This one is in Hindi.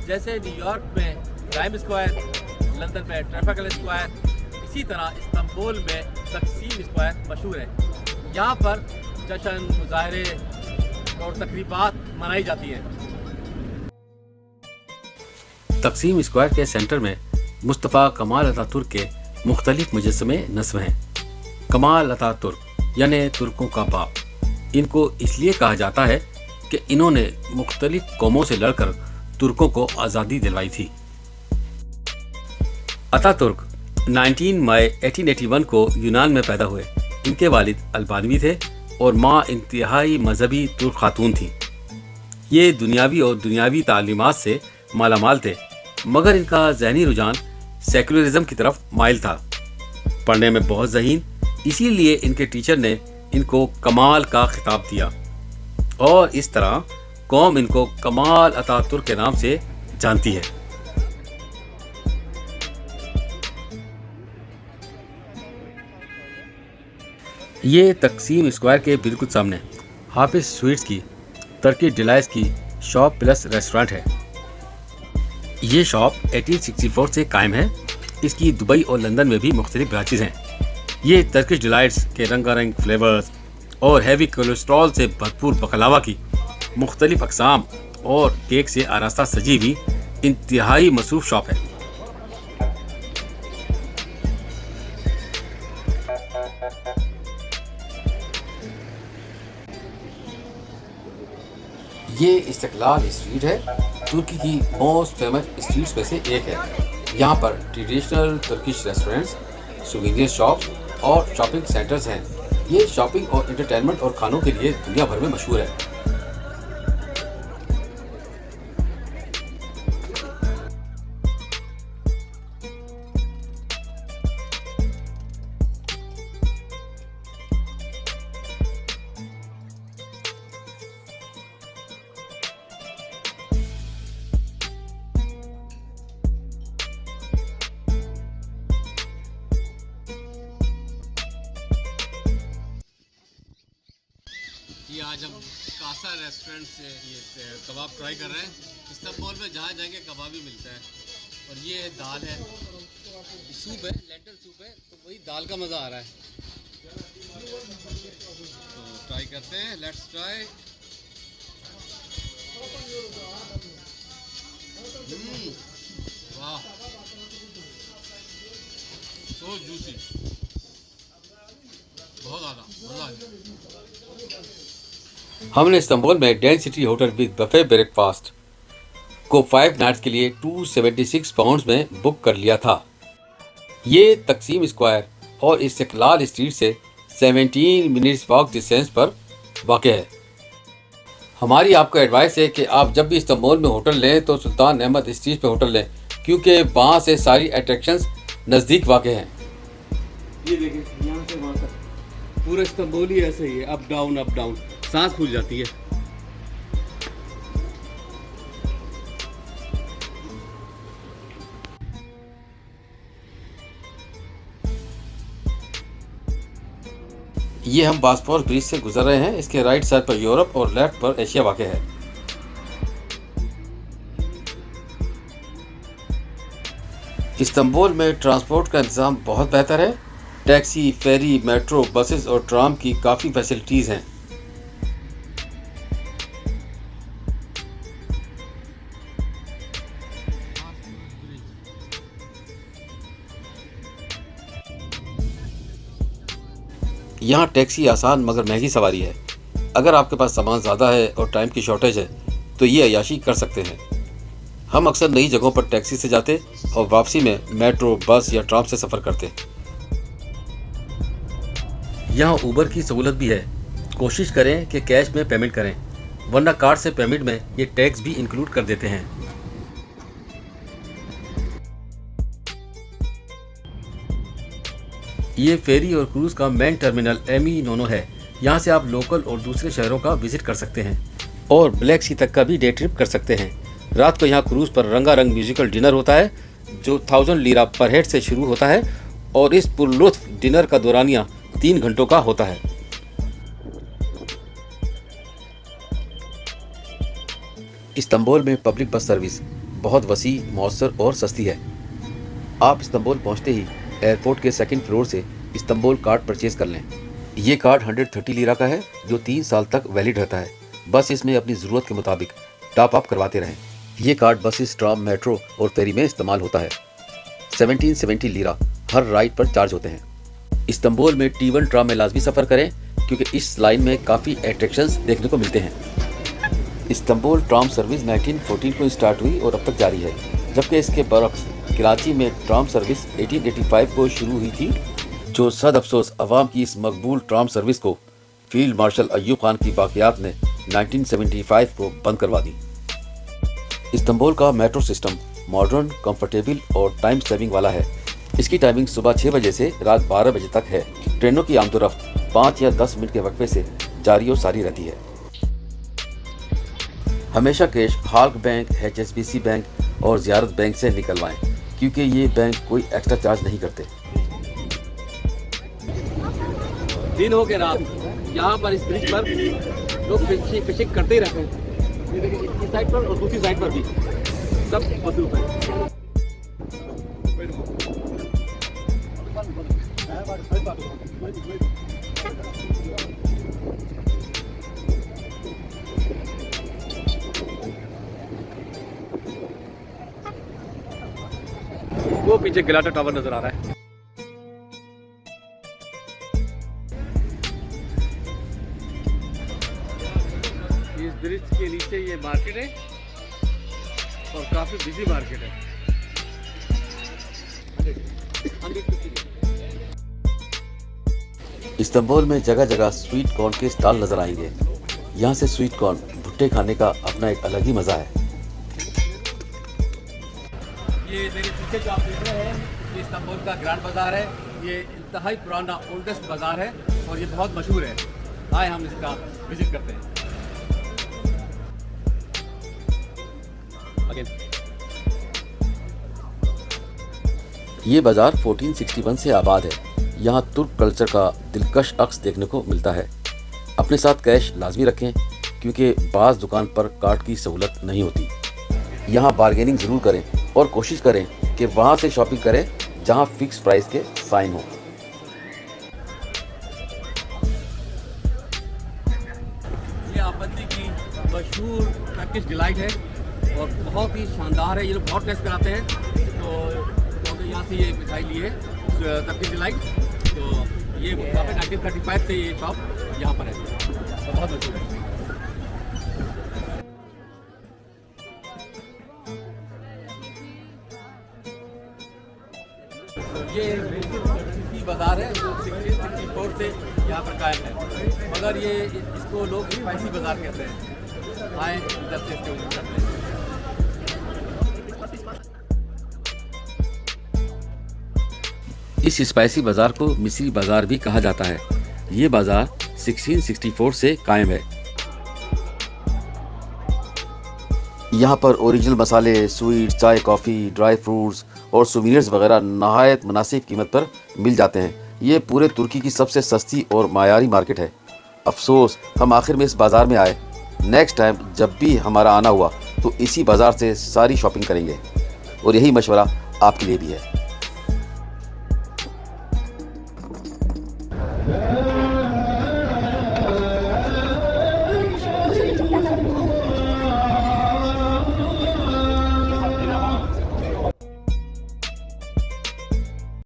जैसे न्यूयॉर्क में टाइम स्क्वायर, लंदन में ट्रैफलगर स्क्वायर, इसी तरह इस्तांबुल में तकसीम स्क्वायर मशहूर है। यहाँ पर जश्न, मुजाहरे और तकरीबात मनाई जाती हैं। तकसीम स्क्वायर के सेंटर में मुस्तफ़ा कमाल अतातुर्क के मुख्तलिफ मुजस्समे नस्ब हैं। कमाल अतातुर्क यानी तुर्कों का बाप, इनको इसलिए कहा जाता है कि इन्होंने मुख्तलिफ कौमों से लड़कर तुर्कों को आज़ादी दिलवाई थी। अतातुर्क 19 मई 1881 को यूनान में पैदा हुए। इनके वालिद अल्बानवी थे और माँ इंतहाई मजहबी तुर्क खातून थी। ये दुनियावी और दुनियावी तालीमात से मालामाल थे, मगर इनका ज़हनी रुझान सेकुलरिज्म की तरफ माइल था। पढ़ने में बहुत ज़हीन, इसीलिए इनके टीचर ने इनको कमाल का खिताब दिया और इस तरह कौम इनको कमाल अतातुर्क के नाम से जानती है। ये तकसीम स्क्वायर के बिल्कुल सामने हाफिज स्वीट्स की टर्की डिलाइट्स की शॉप प्लस रेस्टोरेंट है। ये शॉप 1864 से कायम है। इसकी दुबई और लंदन में भी मुख्तलिफ ब्रांचेज हैं। ये टर्किश डिलाइट्स के रंगारंग फ्लेवर्स और हैवी कोलेस्ट्रॉल से भरपूर बकलावा की मुख्तलिफ अक़साम और केक से आरास्ता सजी हुई इंतहाई मसरूफ शॉप है। ये इस्तिक़लाल स्ट्रीट है, तुर्की की मोस्ट फेमस स्ट्रीट्स में से एक है। यहाँ पर traditional Turkish restaurants, souvenir shops और शॉपिंग सेंटर्स हैं। ये शॉपिंग और एंटरटेनमेंट और खानों के लिए दुनिया भर में मशहूर है। ये आज हम कासा रेस्टोरेंट से ये कबाब ट्राई कर रहे हैं। इस्तांबुल में जहाँ जाएंगे कबाब ही मिलता है। और ये दाल है, सूप है, लेंटल सूप है, तो वही दाल का मज़ा आ रहा है। तो ट्राई करते हैं, लेट्स ट्राई। वाह, सो जूसी, बहुत ज़्यादा मज़ा आ गया। हमने इस्तांबुल में density hotel with buffet breakfast को 5 नाइट्स के लिए 276 पाउंड्स में बुक कर लिया था। ये तकसीम स्क्वायर और इस्तिक़लाल स्ट्रीट से 17 मिनट्स वॉक डिस्टेंस पर वाक़ है। हमारी आपको एडवाइस है कि आप जब भी इस्तांबुल में होटल लें तो सुल्तान अहमद स्ट्रीट पे होटल लें, क्योंकि वहाँ से सारी अट्रैक्शंस नज़दीक वाक़ हैं। ये देखिए, यहाँ से वहाँ तक पूरा इस्तांबुल ही ऐसे ही है, अप डाउन, सांस फूल जाती है। ये हम बास्फोरस ब्रिज से गुजर रहे हैं। इसके राइट साइड पर यूरोप और लेफ्ट पर एशिया वाक़ है। इस्तांबुल में ट्रांसपोर्ट का इंतज़ाम बहुत बेहतर है। टैक्सी, फेरी, मेट्रो, बसेस और ट्राम की काफ़ी फैसिलिटीज़ हैं। यहाँ टैक्सी आसान मगर महंगी सवारी है। अगर आपके पास सामान ज़्यादा है और टाइम की शॉर्टेज है तो ये अय्याशी कर सकते हैं। हम अक्सर नई जगहों पर टैक्सी से जाते और वापसी में मेट्रो, बस या ट्राम से सफ़र करते। यहाँ ऊबर की सहूलत भी है। कोशिश करें कि कैश में पेमेंट करें, वरना कार्ड से पेमेंट में ये टैक्स भी इंक्लूड कर देते हैं। ये फेरी और क्रूज़ का मेन टर्मिनल एमी नोनो है। यहाँ से आप लोकल और दूसरे शहरों का विजिट कर सकते हैं और ब्लैक सी तक का भी डे ट्रिप कर सकते हैं। रात को यहाँ क्रूज़ पर रंगारंग म्यूजिकल डिनर होता है जो 1000 लीरा पर हेड से शुरू होता है और इस पुरलुत्फ डिनर का दौरानिया 3 घंटों का होता है। इस्तांबुल में पब्लिक बस सर्विस बहुत वसी, मौसर और सस्ती है। आप इस्तांबुल पहुंचते ही एयरपोर्ट के सेकंड फ्लोर से इस्तांबुल कार्ड परचेज कर लें। ये कार्ड 130 लीरा का है जो 3 साल तक वैलिड रहता है। बस इसमें अपनी ज़रूरत के मुताबिक टॉप अप करवाते रहें। ये कार्ड बसेस, ट्राम, मेट्रो और फेरी में इस्तेमाल होता है। 1770 लीरा हर राइड पर चार्ज होते हैं। इस्तांबुल में T1 ट्राम में लाजमी सफ़र करें क्योंकि इस लाइन में काफ़ी अट्रैक्शंस देखने को मिलते हैं। इस्तांबुल ट्राम सर्विस 1914 को स्टार्ट हुई और अब तक जारी है, जबकि इसके बरक्स कराची में ट्राम सर्विस 1885 को शुरू हुई थी, जो सद अफसोस अवाम की इस मकबूल ट्राम सर्विस को फील्ड मार्शल अय्यूब खान की बाक़ियात ने 1975 को बंद करवा दी। इस्तांबुल का मेट्रो सिस्टम मॉडर्न, कंफर्टेबल और टाइम सेविंग वाला है। इसकी टाइमिंग सुबह 6 बजे से रात 12 बजे तक है। ट्रेनों की आमदोरफ्त 5 या 10 मिनट के वक्फे से जारी और सारी रहती है। हमेशा कैश हाल्क बैंक, HSBC बैंक और ज़ियारत बैंक से निकलवाएं क्योंकि ये बैंक कोई एक्स्ट्रा चार्ज नहीं करते। दिन हो के रात यहाँ पर इस ब्रिज पर लोग फिशिंग करते ही रहते हैं। ये देखिए, इस साइड पर और दूसरी साइड पर भी सब मसरूफ है। वो पीछे गिलाटा टावर नजर आ रहा है। इस ब्रिज के नीचे ये मार्केट है और काफी बिजी मार्केट है। इस्तांबुल में जगह जगह स्वीट कॉर्न के स्टॉल नजर आएंगे। यहाँ से स्वीट कॉर्न भुट्टे खाने का अपना एक अलग ही मजा है। ये मेरे पीछे जो आप देख रहे हैं ये इस्तांबुल का ग्रैंड बाजार है। ये इंतहाई पुराना ओल्डेस्ट बाजार है और ये बहुत मशहूर है। आए हम इसका विजिट करते हैं। ये बाजार 1461 से आबाद है। यहाँ तुर्क कल्चर का दिलकश अक्स देखने को मिलता है। अपने साथ कैश लाजमी रखें क्योंकि बाज़ दुकान पर कार्ड की सहूलत नहीं होती। यहाँ बार्गेनिंग ज़रूर करें और कोशिश करें कि वहाँ से शॉपिंग करें जहाँ फिक्स प्राइस के साइन हो। ये आपत्ति की मशहूर टर्किश डिलाइट है और बहुत ही शानदार है। ये लोग बहुत टेस्ट कराते हैं। तो यहाँ से ये मिठाई ली है टर्किश डिलाइट। तो ये 1935 से ये शॉप यहाँ पर है, तो बहुत मशहूर है। ये बाजार है जो 1664 से यहाँ पर कायम है, मगर ये इसको लोग स्पाइसी बाजार कहते हैं। आए इधर से इसके विजिट करते हैं। इस स्पाइसी बाजार को मिस्री बाजार भी कहा जाता है। ये बाजार 1664 से कायम है। यहाँ पर ओरिजिनल मसाले, स्वीट, चाय, कॉफ़ी, ड्राई फ्रूट्स और सुवीनियर्स वगैरह नहायत मुनासिब कीमत पर मिल जाते हैं। ये पूरे तुर्की की सबसे सस्ती और मायारी मार्केट है। अफसोस हम आखिर में इस बाज़ार में आए। नेक्स्ट टाइम जब भी हमारा आना हुआ तो इसी बाज़ार से सारी शॉपिंग करेंगे और यही मशवरा आपके लिए भी है।